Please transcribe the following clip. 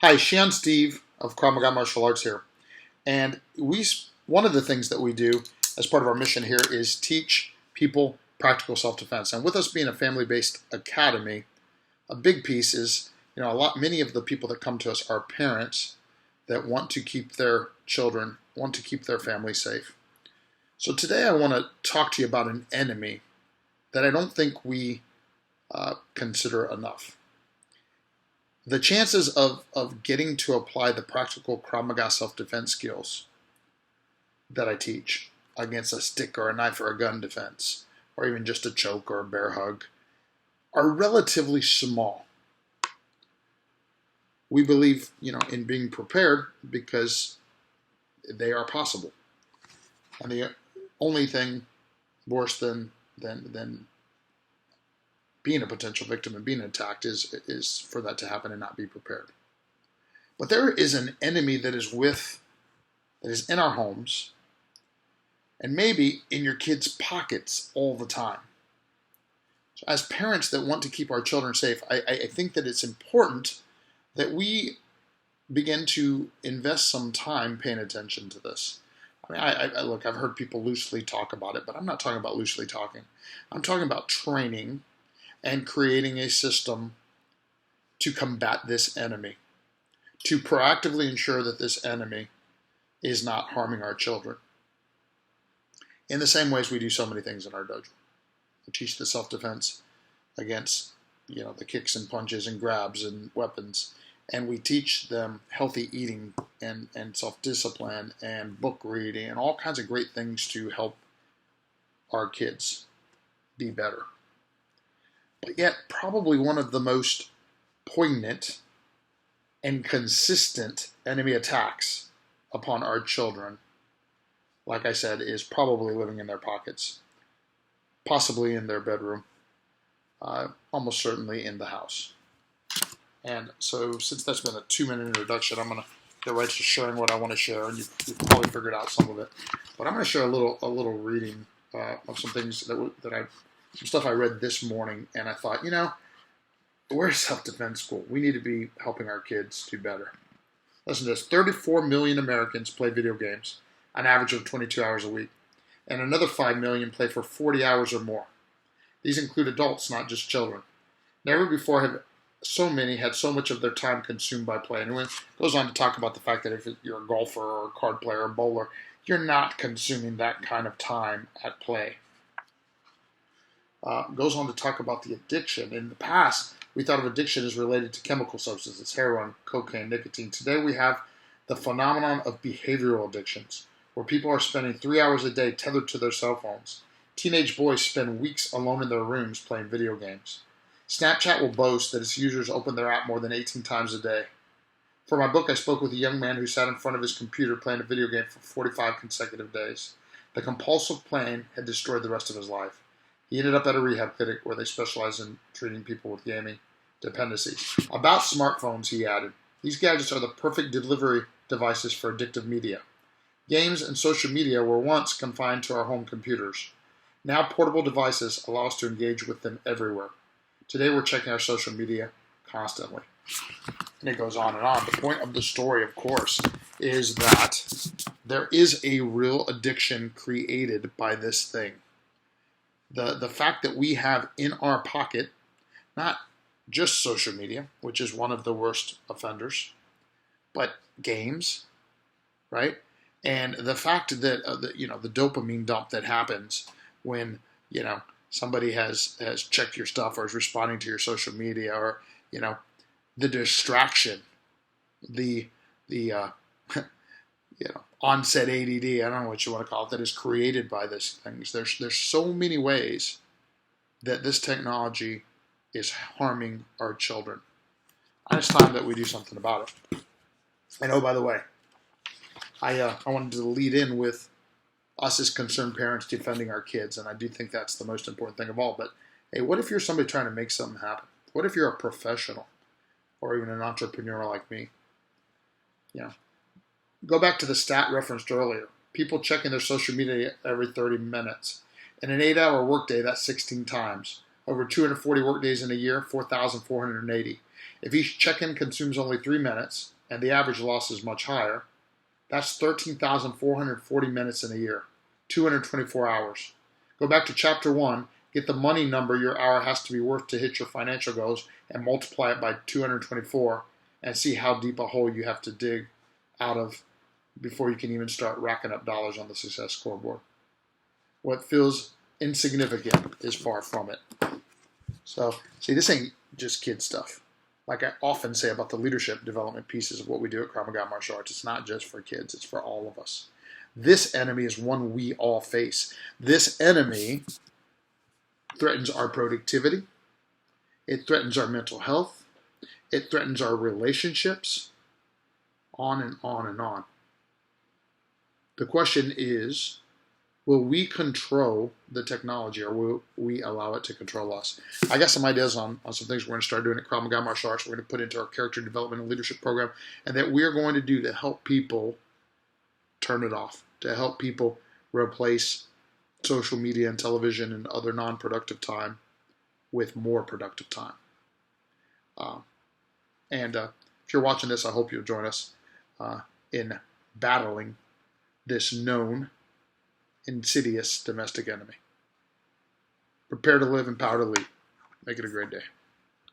Hi, Sean Steve of Krav Maga Martial Arts here. And one of the things that we do as part of our mission here is teach people practical self-defense. And with us being a family-based academy, a big piece is, many of the people that come to us are parents that want to keep their children, want to keep their family safe. So today I want to talk to you about an enemy that I don't think we consider enough. The chances of getting to apply the practical Krav Maga self-defense skills that I teach against a stick or a knife or a gun defense, or even just a choke or a bear hug, are relatively small. We believe, in being prepared because they are possible. And the only thing worse than being a potential victim and being attacked is for that to happen and not be prepared. But there is an enemy that is in our homes and maybe in your kids' pockets all the time. So as parents that want to keep our children safe, I think that it's important that we begin to invest some time paying attention to this. Look, I've heard people loosely talk about it, but I'm not talking about loosely talking. I'm talking about training and creating a system to combat this enemy, to proactively ensure that this enemy is not harming our children. In the same ways we do so many things in our dojo. We teach the self-defense against, the kicks and punches and grabs and weapons. And we teach them healthy eating and self-discipline and book reading and all kinds of great things to help our kids be better. But yet, probably one of the most poignant and consistent enemy attacks upon our children, like I said, is probably living in their pockets, possibly in their bedroom, almost certainly in the house. And so, since that's been a 2-minute introduction, I'm going to get right to sharing what I want to share, and you've probably figured out some of it. But I'm going to share a little reading of some things some stuff I read this morning, and I thought, we're a self-defense school. We need to be helping our kids do better. Listen to this. 34 million Americans play video games, an average of 22 hours a week, and another 5 million play for 40 hours or more. These include adults, not just children. Never before have so many had so much of their time consumed by play. And it goes on to talk about the fact that if you're a golfer or a card player or a bowler, you're not consuming that kind of time at play. Goes on to talk about the addiction. In the past, we thought of addiction as related to chemical substances, heroin, cocaine, nicotine. Today we have the phenomenon of behavioral addictions, where people are spending 3 hours a day tethered to their cell phones. Teenage boys spend weeks alone in their rooms playing video games. Snapchat will boast that its users open their app more than 18 times a day. For my book, I spoke with a young man who sat in front of his computer playing a video game for 45 consecutive days. The compulsive playing had destroyed the rest of his life. He ended up at a rehab clinic where they specialize in treating people with gaming dependencies. About smartphones, he added, these gadgets are the perfect delivery devices for addictive media. Games and social media were once confined to our home computers. Now portable devices allow us to engage with them everywhere. Today we're checking our social media constantly. And it goes on and on. The point of the story, of course, is that there is a real addiction created by this thing. The fact that we have in our pocket, not just social media, which is one of the worst offenders, but games, right? And the fact that, the dopamine dump that happens when, somebody has checked your stuff or is responding to your social media, or, the distraction, the onset ADD, I don't know what you want to call it, that is created by these things. There's so many ways that this technology is harming our children. And it's time that we do something about it. And oh, by the way, I wanted to lead in with us as concerned parents defending our kids, and I do think that's the most important thing of all. But hey, what if you're somebody trying to make something happen? What if you're a professional or even an entrepreneur like me? Go back to the stat referenced earlier. People checking their social media every 30 minutes. In an 8-hour workday, that's 16 times. Over 240 work days in a year, 4,480. If each check-in consumes only 3 minutes and the average loss is much higher, that's 13,440 minutes in a year, 224 hours. Go back to chapter 1, get the money number your hour has to be worth to hit your financial goals, and multiply it by 224, and see how deep a hole you have to dig out of before you can even start racking up dollars on the success scoreboard. What feels insignificant is far from it. So, see, this ain't just kid stuff. Like I often say about the leadership development pieces of what we do at Krav Maga Martial Arts, it's not just for kids, it's for all of us. This enemy is one we all face. This enemy threatens our productivity. It threatens our mental health. It threatens our relationships. On and on and on. The question is, will we control the technology, or will we allow it to control us? I got some ideas on some things we're going to start doing at Krav Maga Martial Arts. We're going to put into our character development and leadership program, and that we're going to do to help people turn it off, to help people replace social media and television and other non-productive time with more productive time. If you're watching this, I hope you'll join us in battling this known insidious domestic enemy. Prepare to live, empower to lead. Make it a great day.